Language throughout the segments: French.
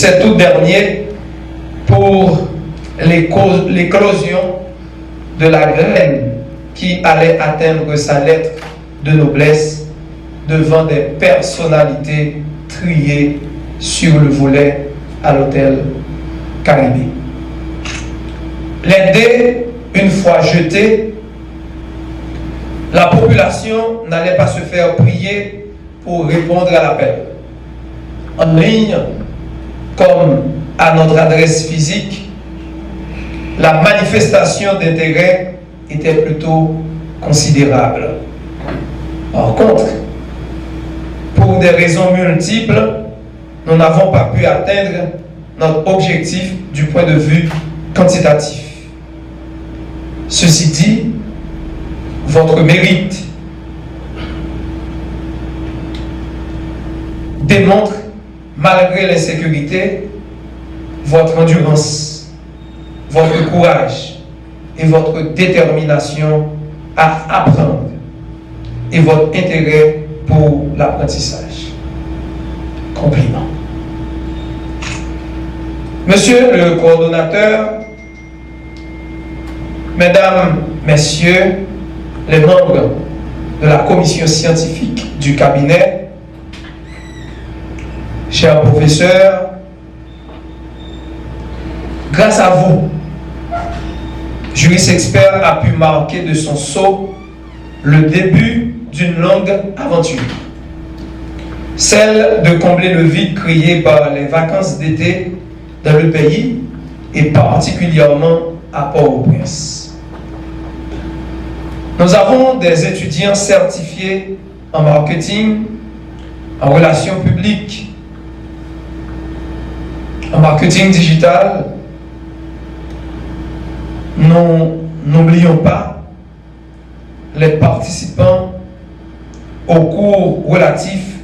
7 août dernier pour l'éclosion de la graine qui allait atteindre sa lettre de noblesse devant des personnalités triées sur le volet à l'hôtel Caribé. Les dés, une fois jetés, la population n'allait pas se faire prier pour répondre à l'appel. En ligne, comme à notre adresse physique, la manifestation d'intérêt était plutôt considérable. Par contre, pour des raisons multiples, nous n'avons pas pu atteindre notre objectif du point de vue quantitatif. Ceci dit, votre mérite démontre, malgré l'insécurité, votre endurance, votre courage et votre détermination à apprendre et votre intérêt pour l'apprentissage. Compliment. Monsieur le coordonnateur, Mesdames, Messieurs, les membres de la commission scientifique du cabinet, chers professeurs, grâce à vous, Juriste Expert a pu marquer de son sceau le début d'une longue aventure, celle de combler le vide créé par les vacances d'été dans le pays et particulièrement à Port-au-Prince. Nous avons des étudiants certifiés en marketing, en relations publiques, en marketing digital. N'oublions pas les participants au cours relatif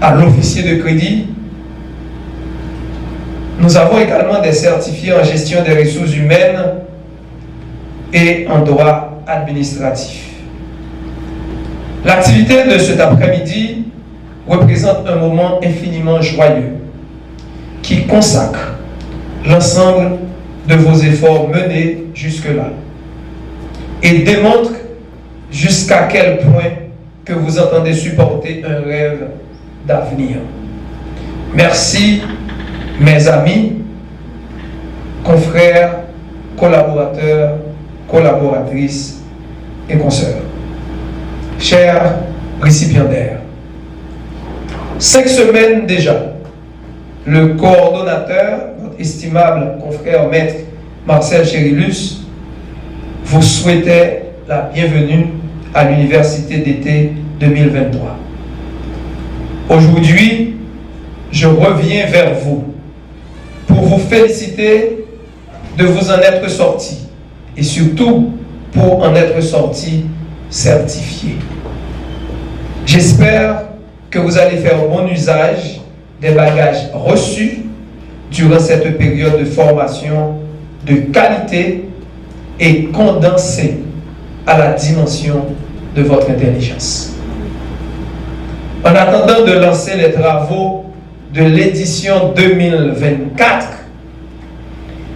à l'officier de crédit. Nous avons également des certifiés en gestion des ressources humaines et en droit administratif. L'activité de cet après-midi représente un moment infiniment joyeux qui consacre l'ensemble de vos efforts menés jusque-là et démontre jusqu'à quel point que vous entendez supporter un rêve d'avenir. Merci, mes amis, confrères, collaborateurs, collaboratrices et consoeurs. Chers récipiendaires, 5 semaines déjà, le coordonnateur, notre estimable confrère maître Marcel Chérilus, vous souhaitait la bienvenue à l'université d'été 2023. Aujourd'hui, je reviens vers vous pour vous féliciter de vous en être sorti et surtout pour en être sorti certifié. J'espère que vous allez faire bon usage des bagages reçus durant cette période de formation de qualité et condensée à la dimension de votre intelligence. En attendant de lancer les travaux de l'édition 2024,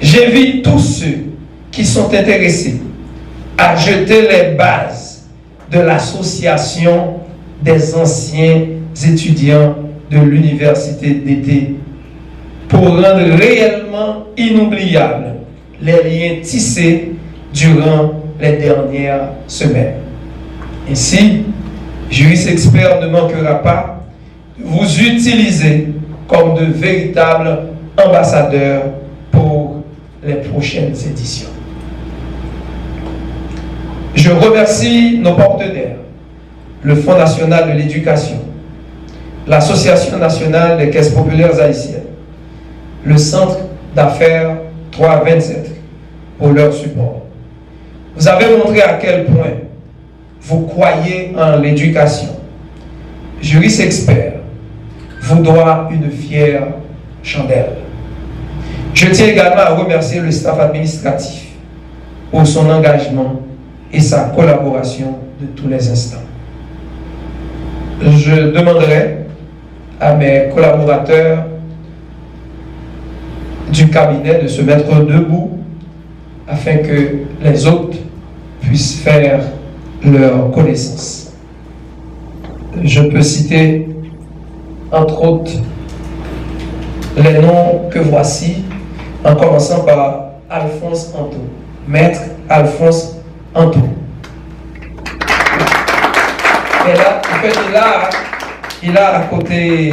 j'invite tous ceux qui sont intéressés à jeter les bases de l'association des anciens étudiants de l'université d'été pour rendre réellement inoubliables les liens tissés durant les dernières semaines. Ainsi, Juriste Expert ne manquera pas de vous utiliser comme de véritables ambassadeurs pour les prochaines éditions. Je remercie nos partenaires, le Fonds national de l'éducation, l'Association nationale des caisses populaires haïtiennes, le Centre d'affaires 327 pour leur support. Vous avez montré à quel point vous croyez en l'éducation. Juriste Expert vous doit une fière chandelle. Je tiens également à remercier le staff administratif pour son engagement et sa collaboration de tous les instants. Je demanderai à mes collaborateurs du cabinet de se mettre debout afin que les autres puissent faire leur connaissance. Je peux citer entre autres les noms que voici, en commençant par Alphonse Anto, Maître Alphonse Anto. Et là, en fait, il a à côté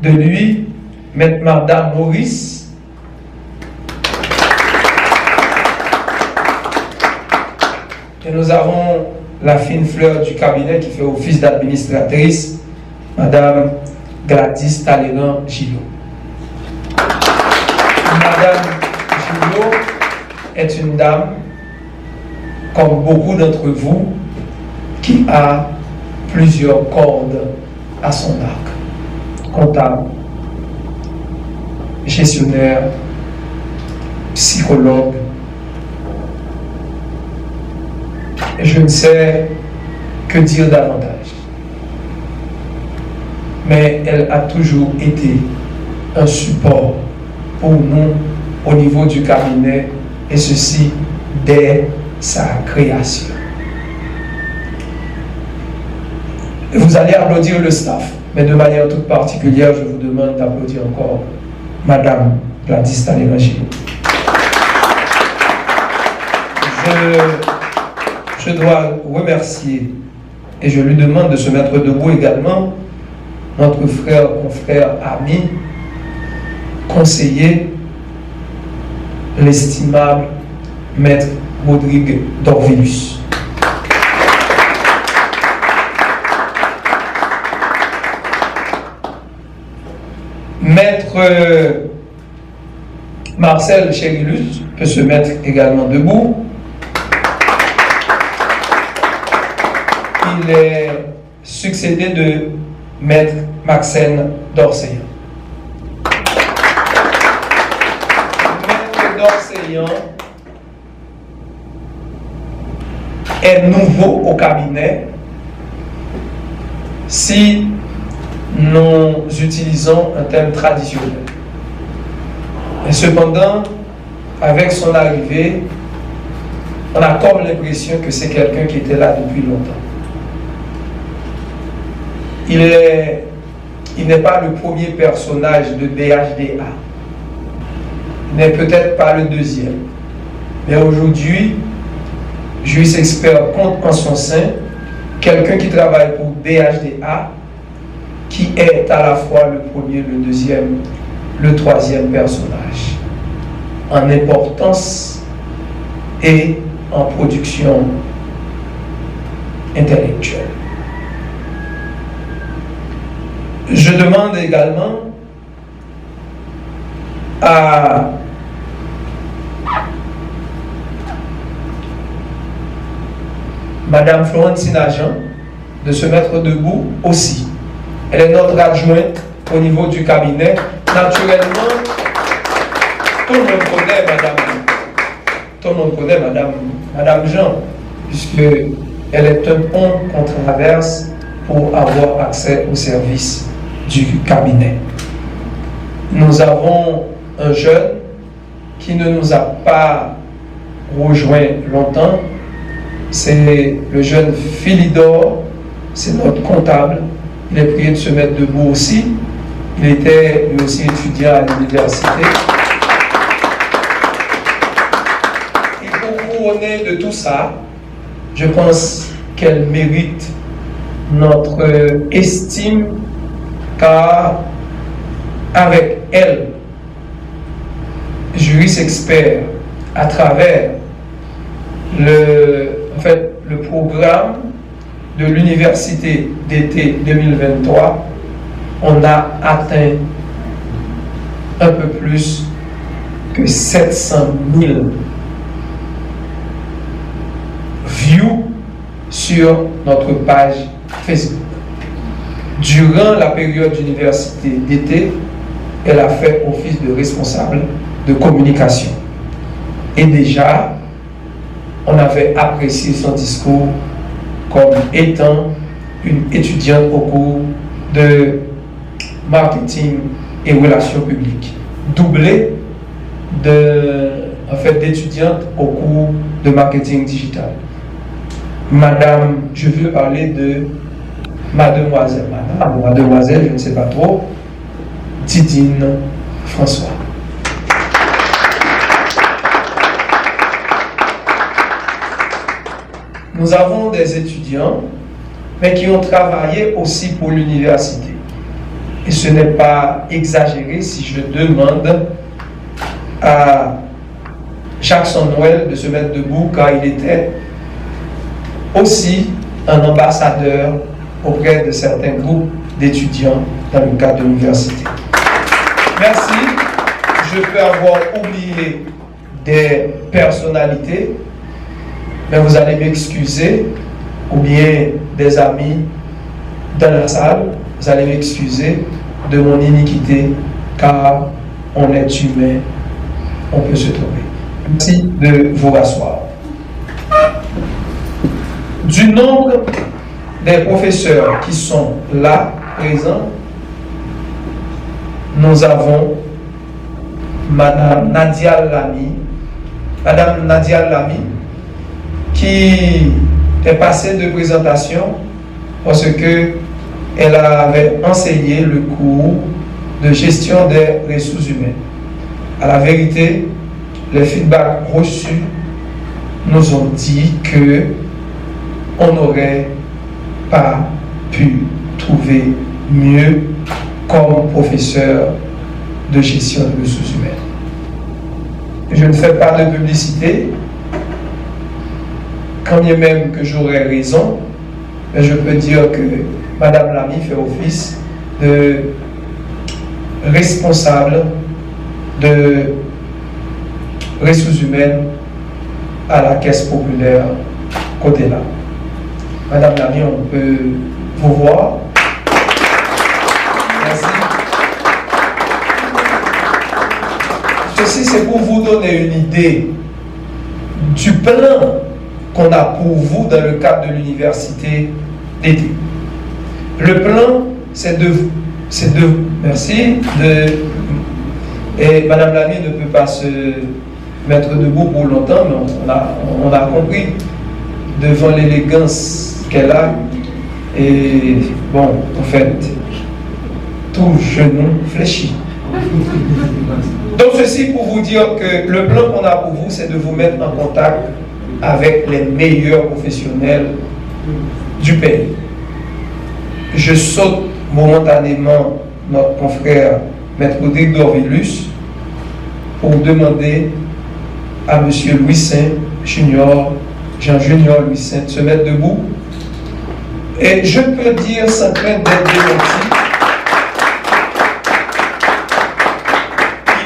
de lui Maître Madame Maurice, et nous avons la fine fleur du cabinet qui fait office d'administratrice, Madame Gladys Talleyrand Gillot. Madame Gillot est une dame, comme beaucoup d'entre vous, qui a plusieurs cordes à son arc. Comptable, gestionnaire, psychologue. Et je ne sais que dire davantage. Mais elle a toujours été un support pour nous au niveau du cabinet, et ceci dès sa création. Vous allez applaudir le staff, mais de manière toute particulière, je vous demande d'applaudir encore Madame Gladys Talleyrand Gillot. Je dois remercier, et je lui demande de se mettre debout également, notre frère, confrère, ami, conseiller, l'estimable Maître Rodrigue Dorvilus. Maître Marcel Chérilus peut se mettre également debout. Il est succédé de Maître Maxène d'Orseillan. Maître d'Orseillan est nouveau au cabinet si nous utilisons un terme traditionnel. Et cependant, avec son arrivée, on a comme l'impression que c'est quelqu'un qui était là depuis longtemps. Il n'est pas le premier personnage de BHDA. Il n'est peut-être pas le deuxième. Mais aujourd'hui, Juris Expert compte en son sein quelqu'un qui travaille pour BHDA, qui est à la fois le premier, le deuxième, le troisième personnage, en importance et en production intellectuelle. Je demande également à Madame Florentine Agent de se mettre debout aussi. Elle est notre adjointe au niveau du cabinet. Naturellement, tout le monde connaît Madame Jean, puisqu'elle est un pont qu'on traverse pour avoir accès aux services du cabinet. Nous avons un jeune qui ne nous a pas rejoint longtemps. C'est le jeune Philidor, c'est notre comptable. Il est prié de se mettre debout aussi. Il était lui aussi étudiant à l'université. Et pour couronner de tout ça, je pense qu'elle mérite notre estime, car avec elle, Juris Expert, à travers le programme de l'université d'été 2023, on a atteint un peu plus que 700 000 views sur notre page Facebook. Durant la période d'université d'été, elle a fait office de responsable de communication. Et déjà, on avait apprécié son discours comme étant une étudiante au cours de marketing et relations publiques, doublé d'étudiantes au cours de marketing digital. Madame, je veux parler de mademoiselle, je ne sais pas trop, Didine François. Nous avons des étudiants, mais qui ont travaillé aussi pour l'université. Et ce n'est pas exagéré si je demande à Jackson Noël de se mettre debout, car il était aussi un ambassadeur auprès de certains groupes d'étudiants dans le cadre de l'université. Merci. Je peux avoir oublié des personnalités, mais vous allez m'excuser, ou bien des amis dans la salle, vous allez m'excuser de mon iniquité, car on est humain, on peut se tromper. Merci de vous rasseoir. Du nombre des professeurs qui sont là, présents, nous avons Madame Nadia Lamy. Madame Nadia Lamy, qui est passée de présentation parce qu'elle avait enseigné le cours de gestion des ressources humaines. À la vérité, les feedbacks reçus nous ont dit que on n'aurait pas pu trouver mieux comme professeur de gestion des ressources humaines. Je ne fais pas de publicité, quand bien même que j'aurais raison, mais je peux dire que Madame Lamy fait office de responsable de ressources humaines à la Caisse populaire côté là. Madame Lamy, on peut vous voir. Merci. Ceci, c'est pour vous donner une idée du plan qu'on a pour vous dans le cadre de l'université d'été. Le plan, et Madame Lamy ne peut pas se mettre debout pour longtemps, mais on a compris devant l'élégance qu'elle a, et bon, en fait, tout genou fléchit. Donc ceci pour vous dire que le plan qu'on a pour vous, c'est de vous mettre en contact avec les meilleurs professionnels du pays. Je saute momentanément notre confrère Maître Rodrigue Dorvilus pour demander à M. Louis Saint Junior, Jean Junior Louis Saint, de se mettre debout. Et je peux dire sans crainte d'être démenti,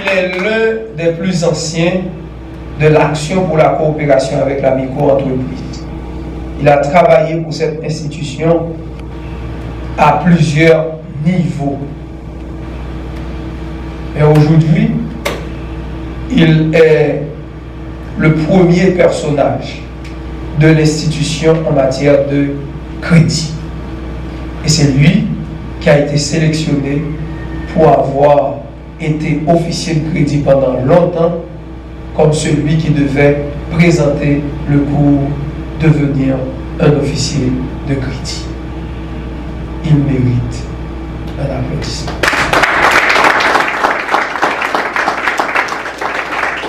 il est l'un des plus anciens de l'action pour la coopération avec la micro-entreprise. Il a travaillé pour cette institution à plusieurs niveaux. Et aujourd'hui, il est le premier personnage de l'institution en matière de crédit. Et c'est lui qui a été sélectionné pour avoir été officier de crédit pendant longtemps, comme celui qui devait présenter le cours devenir un officier de crédit. Il mérite un applaudissement.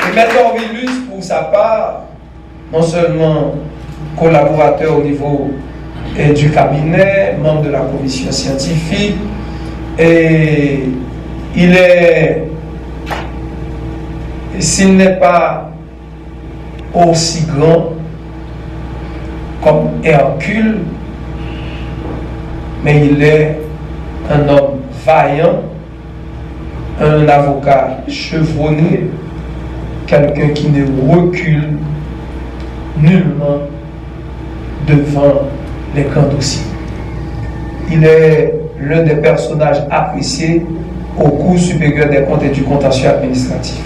Et Maître Dorvilus, pour sa part, non seulement collaborateur au niveau du cabinet, membre de la commission scientifique, et il est, s'il n'est pas aussi grand comme Hercule, mais il est un homme vaillant, un avocat chevronné, quelqu'un qui ne recule nullement devant les grands dossiers. Il est l'un des personnages appréciés au cours supérieur des comptes et du contentieux administratif.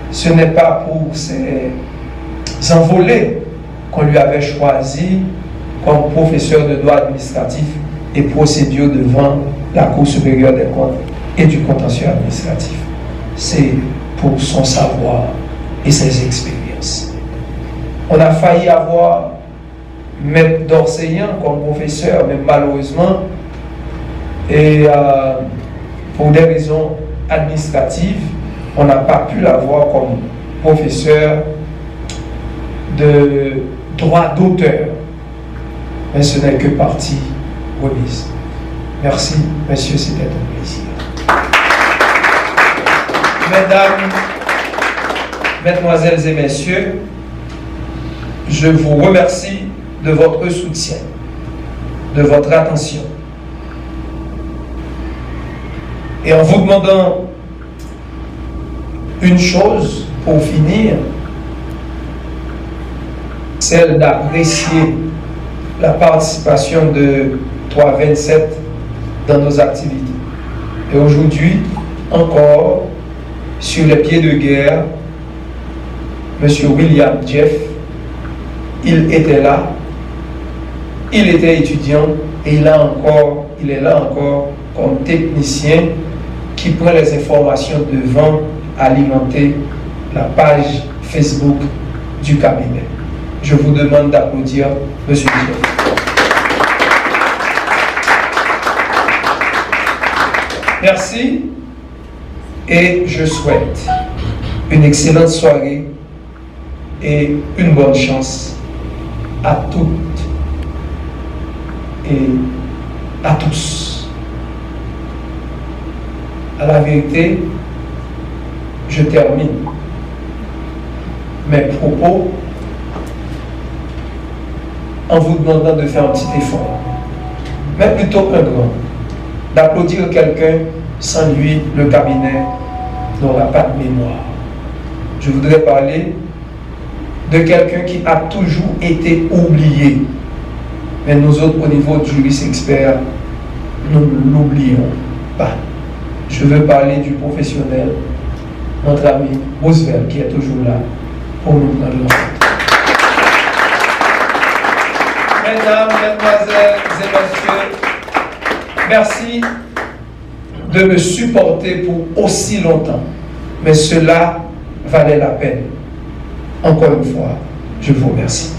Ce n'est pas pour ses envolées qu'on lui avait choisi comme professeur de droit administratif et procédure devant la Cour supérieure des comptes et du contentieux administratif. C'est pour son savoir et ses expériences. On a failli avoir Maître d'Orseillan comme professeur, mais malheureusement, et pour des raisons administratives, on n'a pas pu l'avoir comme professeur de droit d'auteur. Mais ce n'est que partie remise. Merci, messieurs, c'était un plaisir. Mesdames, mesdemoiselles et messieurs, je vous remercie de votre soutien, de votre attention. Et en vous demandant une chose pour finir, celle d'apprécier la participation de 327 dans nos activités. Et aujourd'hui, encore, sur les pieds de guerre, M. William Jeff, il était là, il était étudiant et il est là encore comme technicien qui prend les informations devant alimenter la page Facebook du cabinet. Je vous demande d'applaudir M. Jeff. Merci et je souhaite une excellente soirée et une bonne chance à toutes et à tous. À la vérité, je termine mes propos en vous demandant de faire un petit effort, mais plutôt un grand, d'applaudir quelqu'un. Sans lui, le cabinet n'aura pas de mémoire. Je voudrais parler de quelqu'un qui a toujours été oublié. Mais nous autres, au niveau du juriste expert, nous ne l'oublions pas. Je veux parler du professionnel, notre ami Roosevelt, qui est toujours là pour nous prendre en compte. Mesdames, mesdemoiselles et messieurs, merci de me supporter pour aussi longtemps. Mais cela valait la peine. Encore une fois, je vous remercie.